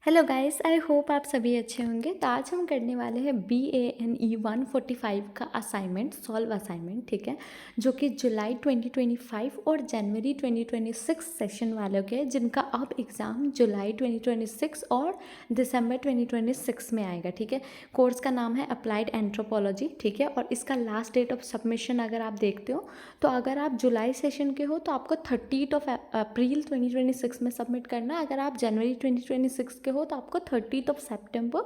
Hello guys, I hope आप सभी अच्छे होंगे। तो आज हम करने वाले हैं BANE 145 का असाइनमेंट, सॉल्व असाइनमेंट, ठीक है, जो कि जुलाई 2025 और जनवरी 2026 सेशन वालों के हैं, जिनका अब एग्ज़ाम जुलाई 2026 और दिसंबर 2026 में आएगा, ठीक है। कोर्स का नाम है अप्लाइड एंथ्रोपोलॉजी, ठीक है, और इसका लास्ट डेट ऑफ सबमिशन अगर आप देखते हो तो अगर आप जुलाई सेशन के हो तो आपको 30 अप्रैल 2026 में सबमिट करना है। अगर आप जनवरी 2026 के हो तो आपको 30 सितंबर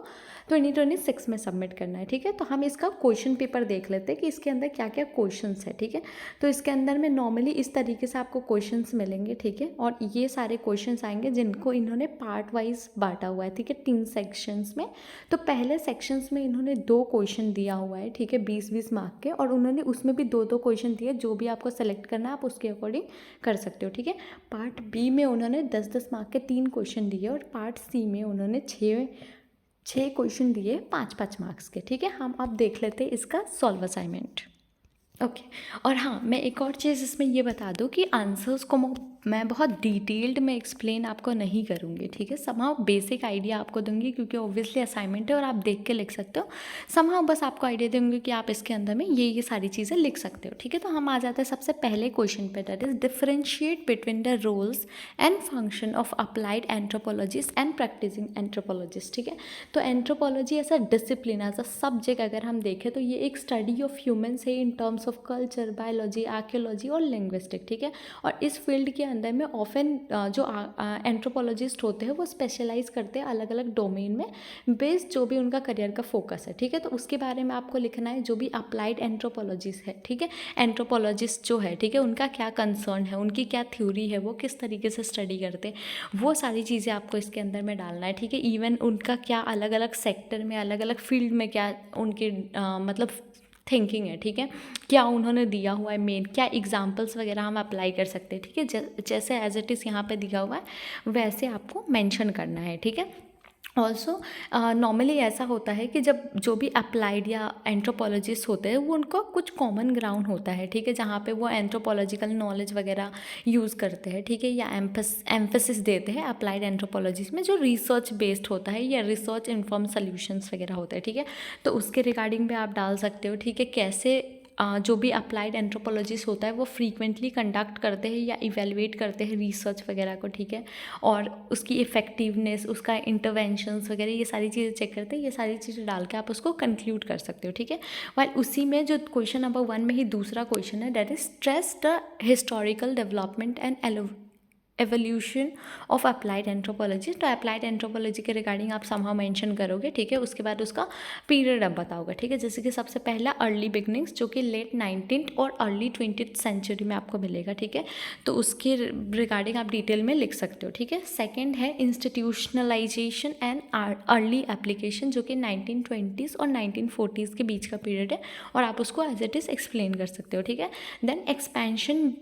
2026 में सबमिट करना है, ठीक है। तो हम इसका क्वेश्चन पेपर देख लेते हैं कि इसके अंदर क्या क्या क्वेश्चंस है, ठीक है। तो इसके अंदर में नॉर्मली इस तरीके से आपको क्वेश्चंस मिलेंगे, ठीक है, और ये सारे क्वेश्चंस आएंगे जिनको इन्होंने पार्ट वाइज बांटा हुआ है, ठीक है, 3 सेक्शंस में। तो पहले सेक्शंस में इन्होंने 2 क्वेश्चन दिया हुआ है, ठीक है, 20-20 मार्क के, और उन्होंने उसमें भी 2-2 क्वेश्चन दिए। जो भी आपको सेलेक्ट करना है आप उसके अकॉर्डिंग कर सकते हो, ठीक है। पार्ट बी में उन्होंने 10-10 मार्क के 3 क्वेश्चन दिए और पार्ट सी में उन्होंने 6 क्वेश्चन दिए 5-5 मार्क्स के, ठीक है। हम अब देख लेते हैं इसका सॉल्व असाइनमेंट। ओके और हाँ, मैं एक और चीज़ इसमें ये बता दूँ कि आंसर्स को मैं बहुत डिटेल्ड में एक्सप्लेन आपको नहीं करूँगी, ठीक है। समहाउ बेसिक आइडिया आपको दूंगी क्योंकि ऑब्वियसली असाइनमेंट है और आप देख के लिख सकते हो। समहाउ बस आपको आइडिया दूंगी कि आप इसके अंदर में ये सारी चीज़ें लिख सकते हो, ठीक है। तो हम आ जाते हैं सबसे पहले क्वेश्चन पे, that is differentiate between the roles and function of applied anthropologist and practising anthropologist, ठीक है। तो anthropology as a discipline, as a subject अगर हम देखें तो ये एक स्टडी ऑफ ह्यूमन्स है in terms of culture, biology, archaeology और लिंग्विस्टिक, ठीक है। और इस फील्ड के अंदर में ऑफन जो एंथ्रोपोलॉजिस्ट होते हैं वो स्पेशलाइज करते हैं अलग अलग डोमेन में, बेस्ड जो भी उनका करियर का फोकस है, ठीक है। तो उसके बारे में आपको लिखना है जो भी अप्लाइड एंथ्रोपोलॉजिस्ट है, ठीक है, एंथ्रोपोलॉजिस्ट जो है, ठीक है, उनका क्या कंसर्न है, उनकी क्या थ्योरी है, वो किस तरीके से स्टडी करते हैं, वो सारी चीज़ें आपको इसके अंदर में डालना है, ठीक है। इवन उनका क्या अलग अलग सेक्टर में, अलग अलग फील्ड में क्या उनके मतलब थिंकिंग है, ठीक है, क्या उन्होंने दिया हुआ है मेन, क्या एग्जांपल्स वगैरह हम अप्लाई कर सकते हैं, ठीक है। जैसे एज इट इज़ यहाँ पे दिया हुआ है वैसे आपको मेंशन करना है, ठीक है। ऑल्सो नॉर्मली ऐसा होता है कि जब जो भी अप्लाइड या एंथ्रोपोलॉजिस्ट होते हैं वो उनको कुछ कॉमन ग्राउंड होता है, ठीक है, जहाँ पे वो एंथ्रोपोलॉजिकल नॉलेज वगैरह यूज़ करते हैं, ठीक है, या एम्फेसिस देते हैं अप्लाइड एंथ्रोपोलॉजिस्ट में जो रिसर्च बेस्ड होता है या रिसर्च इन्फॉर्म सॉल्यूशंस वगैरह होते हैं, ठीक है। तो उसके रिगार्डिंग भी आप डाल सकते हो, ठीक है, कैसे जो भी अप्लाइड एंथ्रोपोलॉजिस्ट होता है वो फ्रीक्वेंटली कंडक्ट करते हैं या इवेलुएट करते हैं रिसर्च वगैरह को, ठीक है, और उसकी इफेक्टिवनेस, उसका इंटरवेंशंस वगैरह ये सारी चीज़ें चेक करते हैं। ये सारी चीज़ें डाल के आप उसको कंक्लूड कर सकते हो, ठीक है। वाइल उसी में जो क्वेश्चन नंबर 1 में ही दूसरा क्वेश्चन है, that is stress the historical development and evolution of applied anthropology. तो अप्लाइड एंथ्रोपोलॉजी के रिगार्डिंग आप समहाउ मेंशन करोगे, ठीक है। उसके बाद उसका पीरियड आप बताओगे, ठीक है। जैसे कि सबसे पहला अर्ली बिगनिंग्स जो कि लेट 19th और अर्ली 20th सेंचुरी में आपको मिलेगा, ठीक है। तो उसके रिगार्डिंग आप डिटेल में लिख सकते हो, ठीक है। सेकेंड है इंस्टीट्यूशनलाइजेशन एंड अर्ली एप्लीकेशन जो कि 1920s और 1940s के बीच का पीरियड है और आप उसको एज इट इज़ एक्सप्लेन कर सकते हो, ठीक है। Then expansion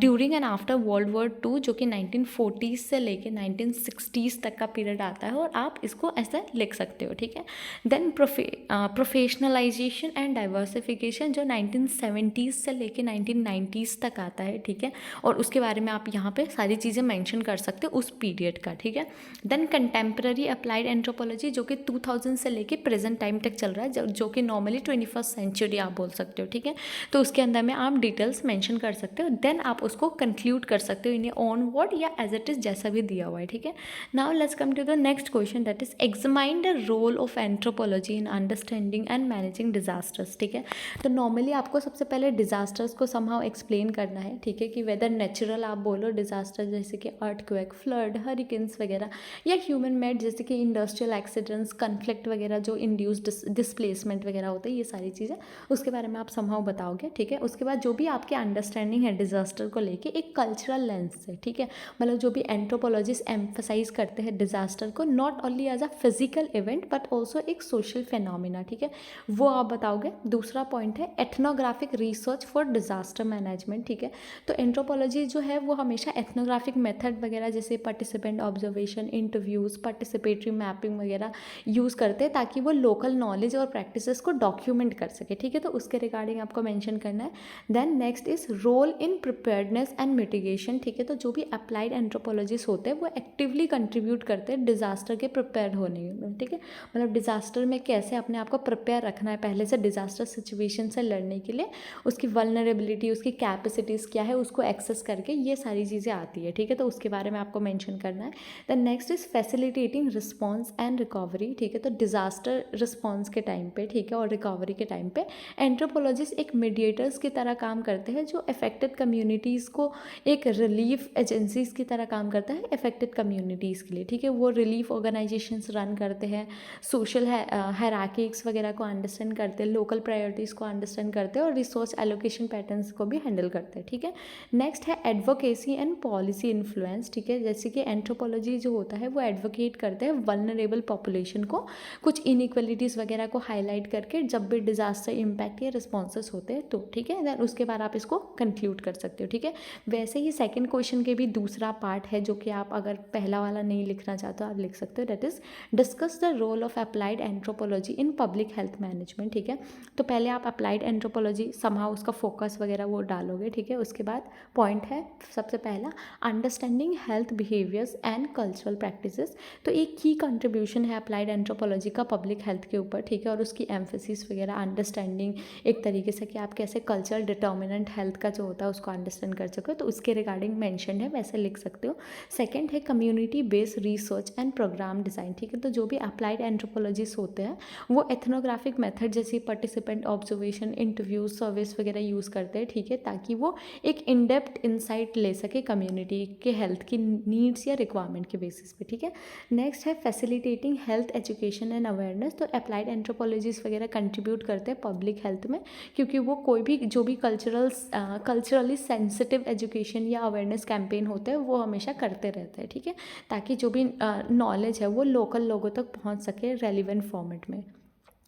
during and after world war 2 जो कि 1940s से लेके 1960s तक का पीरियड आता है और आप इसको ऐसा लिख सकते हो, ठीक है। देन प्रोफेशनलाइजेशन एंड डाइवर्सिफिकेशन जो 1970s से लेके 1990s तक आता है, ठीक है, और उसके बारे में आप यहाँ पे सारी चीज़ें मेंशन कर सकते हो उस पीरियड का, ठीक है। देन कंटेम्प्रेरी अप्लाइड एंथ्रोपोलॉजी जो कि 2000 से लेके प्रेजेंट टाइम तक चल रहा है, जो कि नॉर्मली 21st सेंचुरी आप बोल सकते हो, ठीक है। तो उसके अंदर में आप डिटेल्स मेंशन कर सकते हो। देन आप उसको कंक्लूड कर सकते हो इन ऑन वर्ड या एज इट इज़ जैसा भी दिया हुआ है, ठीक है। Now let's come to the next question, that is examine the role of anthropology in understanding and managing disasters, ठीक है। तो नॉर्मली आपको सबसे पहले डिजास्टर्स को समहाउ एक्सप्लेन करना है, ठीक है, कि वेदर नेचुरल आप बोलो डिजास्टर जैसे कि अर्थक्वेक, फ्लड, हरिकेन्स वगैरह, या ह्यूमन मेड जैसे कि इंडस्ट्रियल एक्सीडेंट्स, कन्फ्लिक्ट वगैरह जो इंड्यूस डिस्प्लेसमेंट वगैरह होते हैं, ये सारी चीज़ें उसके बारे में आप समहाउ बताओगे, ठीक है। उसके बाद जो भी आपकी अंडरस्टैंडिंग है डिजास्टर को लेके एक कल्चरल लेंस से, ठीक है, मतलब जो भी एंथ्रोपोलॉजिस्ट एम्फसाइज करते हैं डिजास्टर को not only as a physical event but also एक सोशल फिनोमिना, ठीक है, वो आप बताओगे। दूसरा पॉइंट है ethnographic research for disaster management, ठीक है। तो एंथ्रोपोलॉजी जो है वो हमेशा एथनोग्राफिक मेथड वगैरह जैसे participant observation, interviews, participatory mapping वगैरह यूज़ करते हैं ताकि वो लोकल नॉलेज और प्रैक्टिसेस को डॉक्यूमेंट कर सके, ठीक है। तो उसके रिगार्डिंग आपको मेंशन करना है। Then next is role in preparedness and mitigation, ठीक है। तो जो भी अप्लाइड एंथ्रोपोलॉजिस्ट होते हैं वो एक्टिवली कंट्रीब्यूट करते हैं डिज़ास्टर के प्रिपेयर होने में, ठीक है। मतलब डिज़ास्टर में कैसे अपने आप को प्रिपेयर रखना है पहले से डिज़ास्टर सिचुएशन से लड़ने के लिए, उसकी वल्नरेबिलिटी, उसकी कैपेसिटीज़ क्या है, उसको एक्सेस करके ये सारी चीज़ें आती है, ठीक है। तो उसके बारे में आपको मेंशन करना है। The next is facilitating response and recovery, ठीक है। तो डिज़ास्टर रिस्पॉन्स के टाइम पे, ठीक है, और रिकवरी के टाइम पे एंथ्रोपोलॉजिस्ट एक मीडिएटर्स की तरह काम करते हैं जो अफेक्टेड कम्युनिटीज़ को एक रिलीफ एजेंसीज़ की तरह काम करता है अफेक्टेड कम्युनिटीज़ के लिए, ठीक है। वो रिलीफ ऑर्गेनाइजेशंस रन करते हैं, सोशल हायरार्कीज वगैरह को अंडरस्टैंड करते हैं, लोकल प्रायोरिटीज़ को अंडरस्टैंड करते हैं और रिसोर्स एलोकेशन पैटर्न्स को भी हैंडल करते हैं, ठीक है। नेक्स्ट है एडवोकेसी एंड पॉलिसी इन्फ्लुएंस, ठीक है। जैसे कि एंथ्रोपोलॉजी जो होता है वो एडवोकेट करते हैं वल्नरेबल पॉपुलेशन को, कुछ इनइक्वलिटीज़ वगैरह को हाईलाइट करके जब भी डिजास्टर इम्पैक्ट या रिस्पॉन्सेस होते हैं तो, ठीक है। देन उसके बाद आप इसको कंक्लूड कर सकते हो, ठीक है। वैसे ही सेकंड क्वेश्चन के भी दूसरा पार्ट है जो कि आप अगर पहला वाला नहीं लिखना चाहते हो आप लिख सकते हो, that is discuss the role of applied anthropology in public health management, ठीक है। तो पहले आप अप्लाइड एंथ्रोपोलॉजी समहाउ उसका फोकस वगैरह वो डालोगे, ठीक है। उसके बाद पॉइंट है सबसे पहला understanding health behaviours and cultural practices. तो एक की कंट्रीब्यूशन है अप्लाइड एंथ्रोपोलॉजी का पब्लिक हेल्थ के ऊपर, ठीक है। और उसकी एम्फेसिस वगैरह अंडरस्टैंडिंग एक तरीके से कि आप कैसे कल्चरल डिटर्मिनेंट हेल्थ का जो होता है उसको अंडरस्टैंड कर सको, तो उसके रिगार्डिंग मेंशन है, वैसे लिख सकते हो। सेकंड है community based research and programme design, ठीक है। तो जो भी अप्लाइड एंथ्रोपोलॉजिस्ट होते हैं वो एथनोग्राफिक मेथड जैसे पार्टिसिपेंट ऑब्जर्वेशन, इंटरव्यू, सर्विस वगैरह यूज़ करते हैं, ठीक है, ताकि वो एक इन डेप्थ इंसाइट ले सके कम्युनिटी के हेल्थ की नीड्स या रिक्वायरमेंट के बेसिस पे, ठीक है। नेक्स्ट है facilitating health education and awareness. तो अप्लाइड एंथ्रोपोलॉजिस्ट वगैरह कंट्रीब्यूट करते हैं पब्लिक हेल्थ में, क्योंकि वो कोई भी जो भी कल्चरली सेंसिटिव एजुकेशन या अवेयरनेस कैंपेन होते हैं वो हमेशा करते रहते हैं, ठीक है, ताकि जो भी नॉलेज है वो लोकल लोगों तक पहुंच सके रेलिवेंट फॉर्मेट में।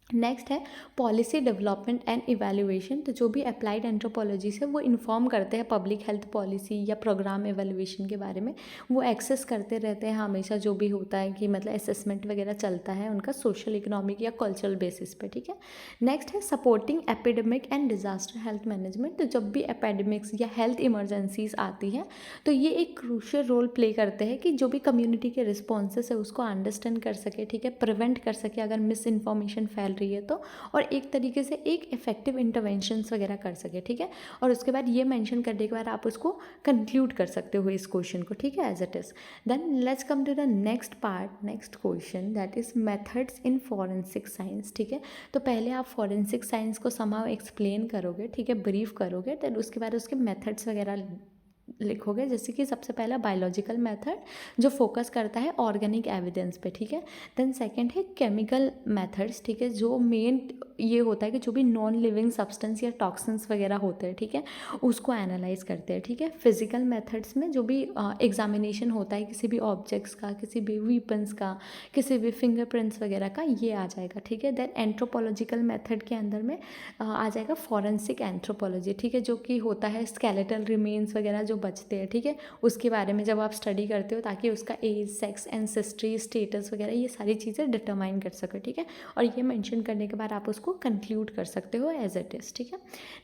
नेक्स्ट है पॉलिसी डेवलपमेंट एंड इवैल्यूएशन। तो जो भी अप्लाइड एंथ्रोपोलॉजी से वो इन्फॉर्म करते हैं पब्लिक हेल्थ पॉलिसी या प्रोग्राम एवैल्यूएशन के बारे में, वो एक्सेस करते रहते हैं हमेशा जो भी होता है कि मतलब असेसमेंट वगैरह चलता है उनका सोशल इकोनॉमिक या कल्चरल बेसिस पे, ठीक है। नेक्स्ट है supporting epidemic and disaster health management. तो जब भी एपिडेमिक्स या हेल्थ इमरजेंसीज आती हैं तो ये एक क्रूशियल रोल प्ले करते हैं कि जो भी कम्युनिटी के रिस्पॉन्सेस है उसको अंडरस्टैंड कर सके, ठीक है, प्रिवेंट कर सके अगर मिस इन्फॉर्मेशन फैल रही है तो, और एक तरीके से एक इफेक्टिव इंटरवेंशंस वगैरह कर सके, ठीक है। और उसके बाद ये मेंशन करने के बाद आप उसको कंक्लूड कर सकते हो इस क्वेश्चन को, ठीक है, as it is. Then let's come to the next part, next question, that is methods in forensic science, ठीक है। तो पहले आप फॉरेंसिक साइंस को समहाउ एक्सप्लेन करोगे, ठीक है, ब्रीफ करोगे, देन उसके बाद उसके मेथड्स वगैरह लिखोगे, जैसे कि सबसे पहला बायोलॉजिकल मेथड जो फोकस करता है ऑर्गेनिक एविडेंस पे, ठीक है। देन सेकंड है केमिकल मेथड्स, ठीक है, जो मेन ये होता है कि जो भी नॉन लिविंग सब्सटेंस या टॉक्सिन्स वगैरह होते हैं, ठीक है, उसको एनालाइज करते हैं, ठीक है। फिजिकल मेथड्स में जो भी एग्जामिनेशन होता है किसी भी ऑब्जेक्ट्स का, किसी भी वीपन्स का, किसी भी फिंगरप्रिंट्स वगैरह का, ये आ जाएगा, ठीक है। देन एंथ्रोपोलॉजिकल मेथड के अंदर में आ जाएगा फॉरेंसिक एंथ्रोपोलॉजी, ठीक है, जो कि होता है स्केलेटल रिमेन्स वगैरह जो बचते हैं, ठीक है, उसके बारे में जब आप स्टडी करते हो ताकि उसका एज, सेक्स, एंसेस्ट्री, स्टेटस वगैरह ये सारी चीज़ें डिटरमाइन कर सको, ठीक है। और ये मेंशन करने के बाद आप उसको कंक्लूड कर सकते हो एज इट इज़, ठीक है।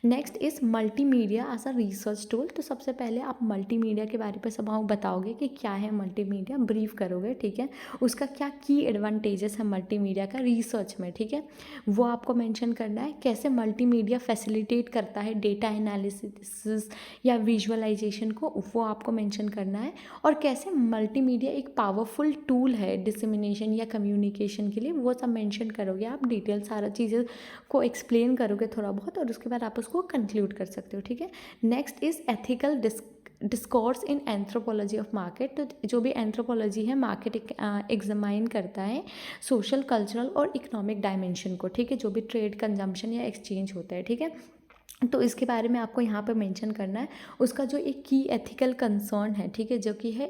Next is multimedia as a research tool. तो सबसे पहले आप मल्टीमीडिया के बारे में सब बताओगे कि क्या है मल्टीमीडिया, ब्रीफ करोगे, ठीक है, उसका क्या की एडवांटेजेस है मल्टीमीडिया का रिसर्च में, ठीक है, वो आपको मेंशन करना है। कैसे मल्टीमीडिया फैसिलिटेट करता है डेटा एनालिसिस या विजुअलाइजेशन को, वो आपको मेंशन करना है। और कैसे मल्टीमीडिया एक पावरफुल टूल है डिसमिनेशन या कम्युनिकेशन के लिए, वो सब मेंशन करोगे आप, डिटेल सारा चीज़ें को एक्सप्लेन करोगे थोड़ा बहुत, और उसके बाद आप उसको कंक्लूड कर सकते हो, ठीक है। Next is ethical discourse in anthropology of market. तो जो भी एंथ्रोपोलॉजी है मार्केट एग्जामाइन करता है सोशल, कल्चरल और इकोनॉमिक डायमेंशन को, ठीक है, जो भी ट्रेड, कंजम्पशन या एक्सचेंज होता है, ठीक है। तो इसके बारे में आपको यहाँ पे मेंशन करना है उसका जो एक की एथिकल कंसर्न है, ठीक है, जो कि है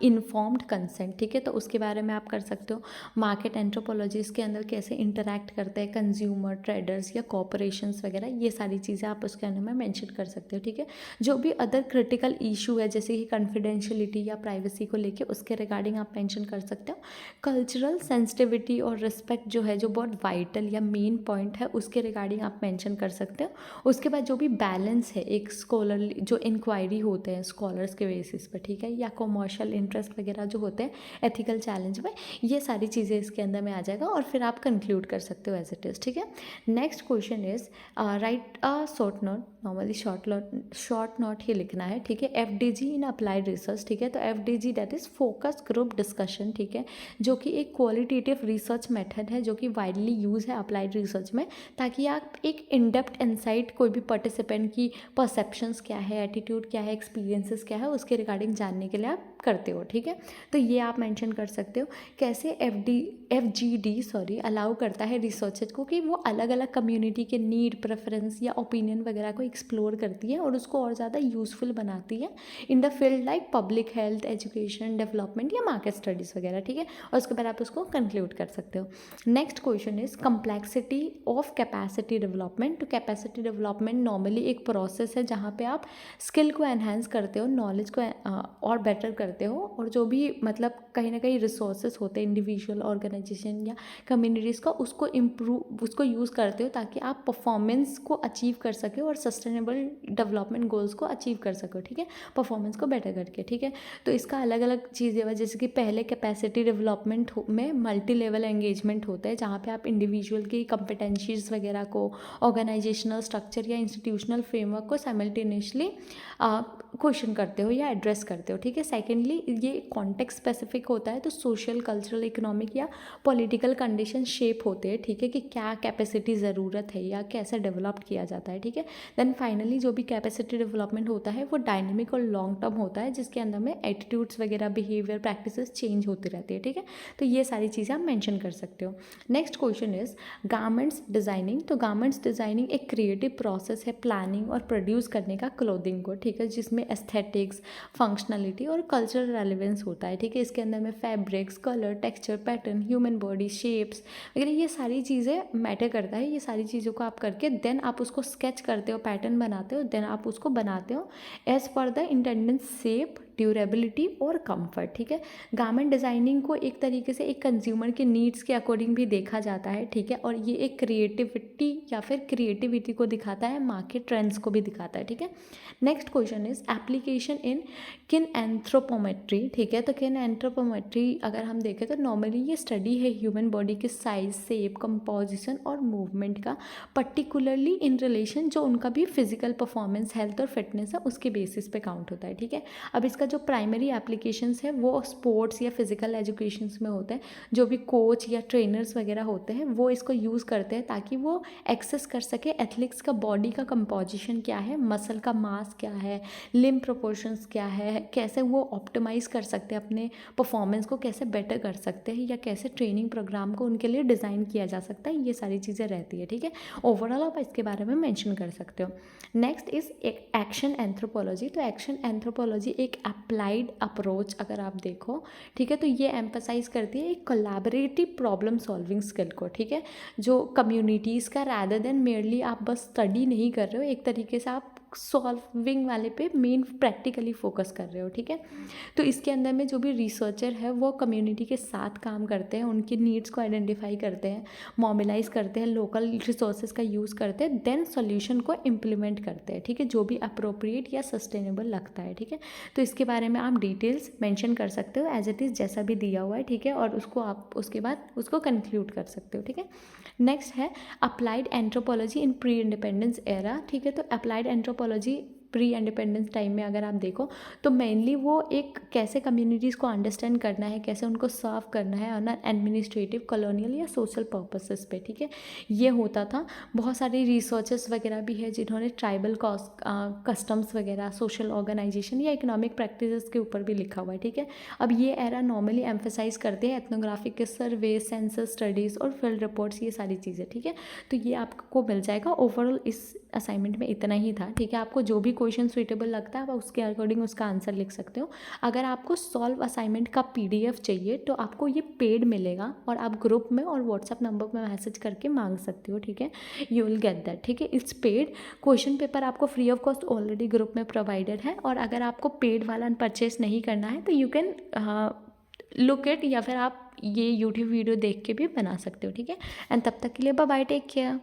इन्फॉर्म्ड कंसेंट, ठीक है। तो उसके बारे में आप कर सकते हो मार्केट एंथ्रोपोलॉजीज के अंदर कैसे इंटरैक्ट करते हैं कंज्यूमर, ट्रेडर्स या कॉरपोरेशंस वगैरह, ये सारी चीज़ें आप उसके अंदर में मेंशन कर सकते हो, ठीक है। जो भी अदर क्रिटिकल इशू है जैसे कि कॉन्फिडेंशियलिटी या प्राइवेसी को लेके, उसके रिगार्डिंग आप मेंशन कर सकते हो। कल्चरल सेंसिटिविटी और रिस्पेक्ट जो है, जो बहुत वाइटल या मेन पॉइंट है, उसके रिगार्डिंग आप मेंशन कर सकते हो। उसके बाद जो भी बैलेंस है एक स्कॉलरली जो इंक्वायरी होते हैं स्कॉलर्स के बेसिस पर, ठीक है, या कॉमर्शियल इंटरेस्ट वगैरह जो होते हैं एथिकल चैलेंज में, ये सारी चीज़ें इसके अंदर में आ जाएगा और फिर आप कंक्लूड कर सकते हो एज इट इज़, ठीक है। Next question is write a short note, normally short note ही लिखना है, ठीक है। FDG इन अप्लाइड रिसर्च, ठीक है, तो FDG that is focus group discussion, ठीक है, जो कि एक क्वालिटेटिव रिसर्च मेथड है जो कि वाइडली यूज़ है अप्लाइड रिसर्च में, ताकि आप एक इन डेप्थ इंसाइट कोई भी पार्टिसिपेंट की परसेप्शंस क्या है, एटीट्यूड क्या है, एक्सपीरियंसेस क्या है, उसके रिगार्डिंग जानने के लिए आप करते हो, ठीक है। तो ये आप मेंशन कर सकते हो कैसे FGD अलाउ करता है रिसर्चर को कि वो अलग अलग कम्युनिटी के नीड, प्रेफरेंस या ओपिनियन वगैरह को एक्सप्लोर करती है और उसको और ज़्यादा यूज़फुल बनाती है in the field like public health, education, development या मार्केट स्टडीज़ वगैरह, ठीक है। और उसके बाद आप उसको कंक्लूड कर सकते हो। Next question is complexity of capacity development. तो कैपेसिटी डेवलपमेंट नॉर्मली एक प्रोसेस है जहाँ पे आप स्किल को एनहांस करते हो, नॉलेज को और बेटर करते हो, और जो भी मतलब कहीं ना कहीं रिसोर्सेज होते हैं इंडिविजुअल, ऑर्गेनाइजेशन या कम्युनिटीज़ का, उसको इम्प्रूव, उसको यूज़ करते हो ताकि आप परफॉर्मेंस को अचीव कर सके और सस्टेनेबल डेवलपमेंट गोल्स को अचीव कर सको, ठीक है, परफॉर्मेंस को बेटर करके, ठीक है। तो इसका अलग अलग चीज़ें हैं, जैसे कि पहले कैपेसिटी डेवलपमेंट में मल्टी लेवल एंगेजमेंट होता है जहाँ पे आप इंडिविजुअल की कॉम्पिटेंसीज वगैरह को, ऑर्गेनाइजेशनल स्ट्रक्चर या इंस्टीट्यूशनल फ्रेमवर्क को साइमल्टेनियसली क्वेश्चन करते हो या एड्रेस करते हो, ठीक है। सेकेंडली ये कॉन्टेक्स्ट स्पेसिफिक होता है, तो सोशल, कल्चरल, इकोनॉमिक या पॉलिटिकल कंडीशन शेप होते हैं, ठीक है, कि क्या कैपेसिटी ज़रूरत है या कैसे डेवलप किया जाता है, ठीक है। देन फाइनली जो भी कैपेसिटी डेवलपमेंट होता है वो डायनेमिक और लॉन्ग टर्म होता है, जिसके अंदर में एटीट्यूड्स वगैरह, बिहेवियर, प्रैक्टिसेस चेंज होती रहती है, ठीक है। तो ये सारी चीज़ें आप मेंशन कर सकते हो। Next question is garments designing. तो गारमेंट्स डिज़ाइनिंग एक क्रिएटिव प्रोसेस है प्लानिंग और प्रोड्यूस करने का क्लोथिंग को, ठीक है, जिसमें एस्थेटिक्स, फंक्शनलिटी और कल्चरल रेलिवेंस होता है, ठीक है। इसके अंदर में fabrics, colour, texture, pattern, human body shapes वगैरह ये सारी चीज़ें मैटर करता है। ये सारी चीज़ों को आप करके देन आप उसको स्केच करते हो, पैटर्न बनाते हो, देन आप उसको बनाते हो as per the intended shape, durability और कंफर्ट, ठीक है। गारमेंट डिज़ाइनिंग को एक तरीके से एक कंज्यूमर के नीड्स के अकॉर्डिंग भी देखा जाता है, ठीक है, और ये एक क्रिएटिविटी या फिर क्रिएटिविटी को दिखाता है, मार्केट ट्रेंड्स को भी दिखाता है, ठीक है। Next question is application in किन एंथ्रोपोमेट्री, ठीक है। तो किन एंथ्रोपोमेट्री अगर हम देखें तो नॉर्मली ये स्टडी है ह्यूमन बॉडी के साइज, शेप, कंपोजिशन और मूवमेंट का, पर्टिकुलरली इन रिलेशन जो उनका भी फिजिकल परफॉर्मेंस, हेल्थ और फिटनेस है उसके बेसिस पे काउंट होता है, ठीक है। अब इसका जो प्राइमरी एप्लीकेशंस है वो स्पोर्ट्स या फिजिकल एजुकेशंस में होते हैं। जो भी कोच या ट्रेनर्स वगैरह होते हैं वो इसको यूज़ करते हैं ताकि वो एक्सेस कर सके एथलीट्स का बॉडी का कंपोजिशन क्या है, मसल का मास क्या है, लिम्ब प्रोपोर्शंस क्या है, कैसे वो ऑप्टिमाइज़ कर सकते हैं अपने परफॉर्मेंस को, कैसे बेटर कर सकते हैं, या कैसे ट्रेनिंग प्रोग्राम को उनके लिए डिज़ाइन किया जा सकता है। ये सारी चीज़ें रहती है, ठीक है। ओवरऑल आप इसके बारे में मेंशन कर सकते हो। Next is action anthropology. तो एक्शन एंथ्रोपोलॉजी एक अप्लाइड अप्रोच अगर आप देखो, ठीक है, तो ये एम्फसाइज करती है एक कोलैबोरेटिव प्रॉब्लम सॉल्विंग स्किल को, ठीक है, जो कम्युनिटीज़ का रैदर देन मेयरली आप बस स्टडी नहीं कर रहे हो, एक तरीके से आप सॉल्विंग वाले पे मेन प्रैक्टिकली फोकस कर रहे हो, ठीक है। तो इसके अंदर में जो भी रिसर्चर है वो कम्युनिटी के साथ काम करते हैं, उनकी नीड्स को आइडेंटिफाई करते हैं, मोबिलाइज करते हैं, लोकल रिसोर्सेज का यूज़ करते हैं, देन सॉल्यूशन को इम्प्लीमेंट करते हैं, ठीक है, जो भी अप्रोप्रिएट या सस्टेनेबल लगता है, ठीक है। तो इसके बारे में आप डिटेल्स मेंशन कर सकते हो एज इट इज़ जैसा भी दिया हुआ है, ठीक है, और उसको आप उसके बाद उसको कंक्लूड कर सकते हो, ठीक है। नेक्स्ट है अप्लाइड एंथ्रोपोलॉजी इन प्री इंडिपेंडेंस एरा, ठीक है। तो applied anthropology pre independence time में अगर आप देखो तो मेनली वो एक कैसे कम्युनिटीज़ को अंडरस्टैंड करना है, कैसे उनको सर्व करना है ऑन एडमिनिस्ट्रेटिव, कॉलोनियल या सोशल पर्पसेस पे, ठीक है, ये होता था। बहुत सारे रिसर्चर्स वगैरह भी है जिन्होंने ट्राइबल कस्टम्स वगैरह, सोशल ऑर्गेनाइजेशन या इकोनॉमिक प्रैक्टिसेस के ऊपर भी लिखा हुआ है, ठीक है। अब ये एरा नॉर्मली एम्फेसाइज करते हैं एथनोग्राफिक के सर्वे, सेंसस स्टडीज़ और फील्ड रिपोर्ट्स, ये सारी चीज़ें, ठीक है। तो ये आपको मिल जाएगा। ओवरऑल इस असाइनमेंट में इतना ही था, ठीक है। आपको जो भी क्वेश्चन सुइटेबल लगता है आप उसके अकॉर्डिंग उसका आंसर लिख सकते हो। अगर आपको सॉल्व असाइनमेंट का PDF चाहिए तो आपको ये पेड मिलेगा और आप ग्रुप में और व्हाट्सएप नंबर पर मैसेज करके मांग सकते हो, ठीक है, यू विल गेट दैट, ठीक है। It's paid. क्वेश्चन पेपर आपको free of cost already group में प्रोवाइडेड है, और अगर आपको पेड वाला परचेस नहीं करना है तो यू कैन लुक इट, या फिर आप ये यूट्यूब वीडियो देख के भी बना सकते हो, ठीक है। एंड तब तक के लिए बाय बाय, टेक केयर।